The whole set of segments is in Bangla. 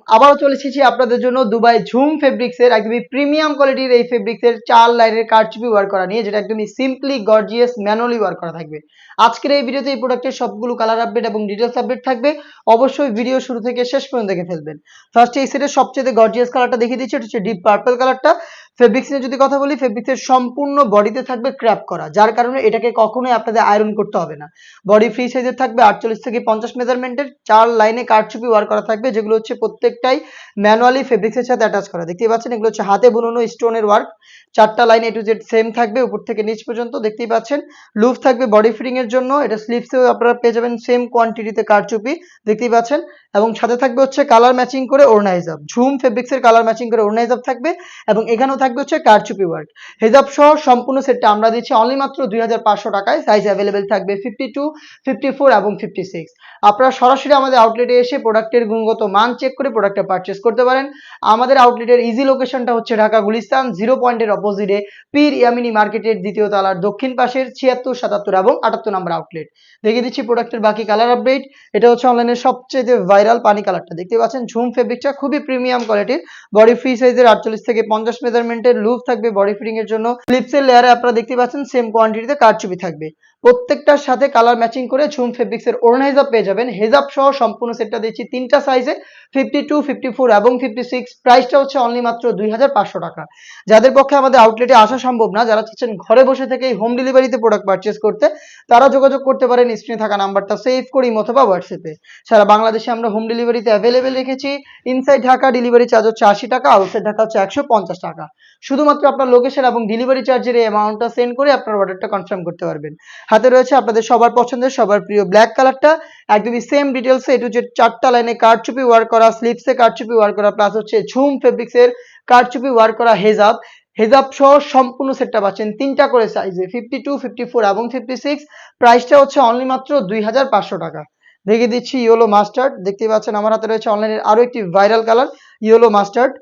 আবারও চলে এসেছি আপনাদের জন্য দুবাই ঝুম ফেব্রিক্সের একদমই প্রিমিয়াম কোয়ালিটির এই ফেব্রিক্সের 4 লাইনের কারচুপি ওয়ার্ক করা নিয়ে, যেটা একদমই সিম্পলি গর্জিয়াস ম্যানুয়ালি ওয়ার্ক করা থাকবে। আজকের এই ভিডিওতে এই প্রোডাক্টের সবগুলো কালার আপডেট এবং ডিটেলস আপডেট থাকবে। অবশ্যই ভিডিও শুরু থেকে শেষ পর্যন্ত দেখে ফেলবেন। ফার্স্টে এই সেটের সবচেয়ে গর্জিয়াস কালারটা দেখিয়ে দিচ্ছি, এটা হচ্ছে ডিপ পার্পল কালারটা। ফেব্রিক্স নিয়ে যদি কথা বলি, ফেব্রিক্সের সম্পূর্ণ বডিতে থাকবে ক্র্যাপ করা, যার কারণে এটাকে কখনোই আপনাদের আয়রন করতে হবে না। বডি ফ্রি সাইজের থাকবে 48 থেকে 50 মেজারমেন্টের 4 লাইনে কারচুপি ওয়ার্ক করা থাকবে, যেগুলো হচ্ছে প্রত্যেকটাই ম্যানুয়ালি ফেব্রিক্সের সাথে অ্যাটাচ করা। দেখতেই পাচ্ছেন এগুলো হচ্ছে হাতে বুননো স্টোনের ওয়ার্ক। 4টা line A to Z same থাকবে, উপর থেকে নিচ পর্যন্ত। দেখতেই পাচ্ছেন লুপ থাকবে বডি ফিটিং এর জন্য। এটা স্লিভসেও আপনারা পেয়ে যাবেন সেম কোয়ান্টিটিতে কারচুপি, দেখতেই পাচ্ছেন। এবং সাথে থাকবে হচ্ছে কালার ম্যাচিং করে ওড়না হিজাব। ঝুম ফেব্রিক্সের কালার ম্যাচিং করে ওড়না হিজাব থাকবে, এবং এখানেও থাকবে হচ্ছে কারচুপি ওয়ার্ক। হিজাব সহ সম্পূর্ণ সেটটা আমরা দিচ্ছি অনলি মাত্র 2500 টাকায়। সাইজ অ্যাভেলেবেল থাকবে 52, 54 এবং 56। আপনারা সরাসরি আমাদের আউটলেটে এসে প্রোডাক্টের গুণগত মান চেক করে প্রোডাক্টটা পারচেস করতে পারেন। আমাদের আউটলেটের ইজি লোকেশনটা হচ্ছে ঢাকা গুলিস্তান 0 পয়েন্টের অপোজিটে পীর ইয়ামিনী মার্কেটের দ্বিতীয় তলার দক্ষিণ পাশের 76, 77 এবং 78 নম্বর আউটলেট। দেখিয়ে দিচ্ছি প্রোডাক্টের বাকি কালার আপডেট। এটা হচ্ছে অনলাইনের সবচেয়ে ভাইরাল পানি কালারটা। দেখতে পাচ্ছেন ঝুম ফেব্রিকটা খুবই প্রিমিয়াম কোয়ালিটির, বডি ফ্রি সাইজের 48 থেকে 50 মেজারমেন্টের। লুপ থাকবে বডি ফিটিং এর জন্য। স্লিপসের লেয়ারে আপনারা দেখতে পাচ্ছেন সেম কোয়ান্টিটিতে কারচুপি থাকবে। প্রত্যেকটার সাথে কালার ম্যাচিং করে ঝুম ফেব্রিক্সের ওড়না হিজাব পেয়ে যাবেন। হিজাব সহ সম্পূর্ণ সেটটা দিচ্ছি 3টা সাইজে 52, 54 এবং 56। প্রাইসটা হচ্ছে অনলি মাত্র 2500 টাকা। যাদের পক্ষে আমাদের আউটলেটে আসা সম্ভব না, যারা চাচ্ছেন ঘরে বসে থেকেই হোম ডেলিভারিতে প্রোডাক্ট পারচেস করতে, তারা যোগাযোগ করতে পারেন স্ক্রিনে থাকা নাম্বারটা সেভ করে ইমো অথবা হোয়াটসঅ্যাপে। সারা বাংলাদেশে আমরা হোম ডেলিভারিতে অ্যাভেলেবেল রেখেছি। ইনসাইড ঢাকা ডেলিভারি চার্জ হচ্ছে 80 টাকা, আউটসাইড ঢাকা হচ্ছে 150 টাকা। শুধুমাত্র আপনার লোকেশন এবং ডেলিভারি চার্জের এই অ্যামাউন্টটা সেন্ড করে আপনার অর্ডারটা কনফার্ম করতে পারবেন। হাতে রয়েছে আপনাদের সবার পছন্দের সবার প্রিয় ব্ল্যাক কালারটা। একদমই সেম ডিটেলসে এ টু জেড 4টা লাইনে কারচুপি ওয়ার্ক করা, স্লিভসে কারচুপি ওয়ার্ক করা, প্লাস হচ্ছে ঝুম ফেব্রিক্সের কারচুপি ওয়ার্ক করা হেজাব। হেজাব সহ সম্পূর্ণ সেটটা পাচ্ছেন 3টা করে সাইজে 52, 54 এবং 56। প্রাইসটা হচ্ছে অনলি মাত্র 2500 টাকা। দেখিয়ে দিচ্ছি ইয়েলো মাস্টার্ড। দেখতে পাচ্ছেন আমার হাতে রয়েছে অনলাইনের আরো একটি ভাইরাল কালার ইয়েলো মাস্টার্ড।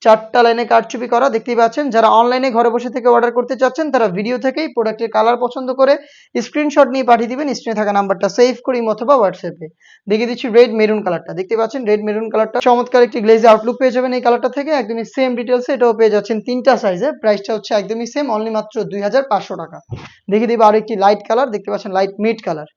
4টা লাইনে কারচুপি করা, দেখতেই পাচ্ছেন। যারা অনলাইনে ঘরে বসে থেকে অর্ডার করতে চাচ্ছেন, তারা ভিডিও থেকেই প্রোডাক্টের কালার পছন্দ করে স্ক্রিনশট নিয়ে পাঠিয়ে দিবেন স্ক্রিনে থাকা নাম্বারটা সেভ করে ইমো অথবা হোয়াটসঅ্যাপে। দেখিয়ে দিচ্ছি রেড মেরুন কালারটা। দেখতে পাচ্ছেন রেড মেরুন কালারটা চমৎকার একটি গ্লেজি আউটলুক পেয়ে যাবেন এই কালারটা থেকে। একদমই সেম ডিটেলসে এটাও পেয়ে যাচ্ছেন 3টা সাইজে। প্রাইসটা হচ্ছে একদমই সেম, অনলি মাত্র 2500 টাকা। দেখিয়ে দিব আরো একটি লাইট কালার। দেখতে পাচ্ছেন লাইট মিড কালার।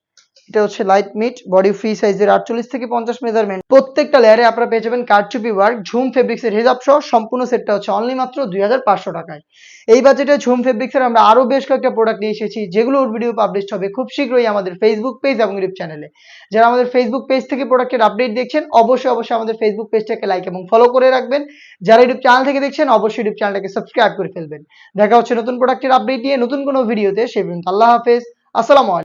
এটা হচ্ছে লাইট মিট, বডি ফ্রি সাইজের 48 থেকে 50 মেজারমেন্ট। প্রত্যেকটা লেয়ারে আপনারা পেয়ে যাবেন কারচুপি ওয়ার্ক। ঝুম ফেব্রিক্সের হিজাব সহ সম্পূর্ণ সেটটা হচ্ছে অনলি মাত্র 2500 টাকায়। এই বাজেটে ঝুম ফেব্রিক্সের আমরা আরো বেশ কয়েকটা প্রোডাক্ট নিয়ে এসেছি, যেগুলোর ভিডিও পাবলিশ হবে খুব শীঘ্রই আমাদের ফেসবুক পেজ এবং ইউটিউব চ্যানেলে। যারা আমাদের ফেসবুক পেজ থেকে প্রোডাক্টের আপডেট দেখছেন, অবশ্যই আমাদের ফেসবুক পেজটাকে লাইক এবং ফলো করে রাখবেন। যারা ইউটিউব চ্যানেল থেকে দেখছেন, অবশ্যই ইউটিউব চ্যানেলটাকে সাবস্ক্রাইব করে ফেলবেন। দেখা হচ্ছে নতুন প্রোডাক্টের আপডেট নিয়ে নতুন কোনো ভিডিওতে। সেই পর্যন্ত আল্লাহ হাফেজ, আসসালামু আলাইকুম।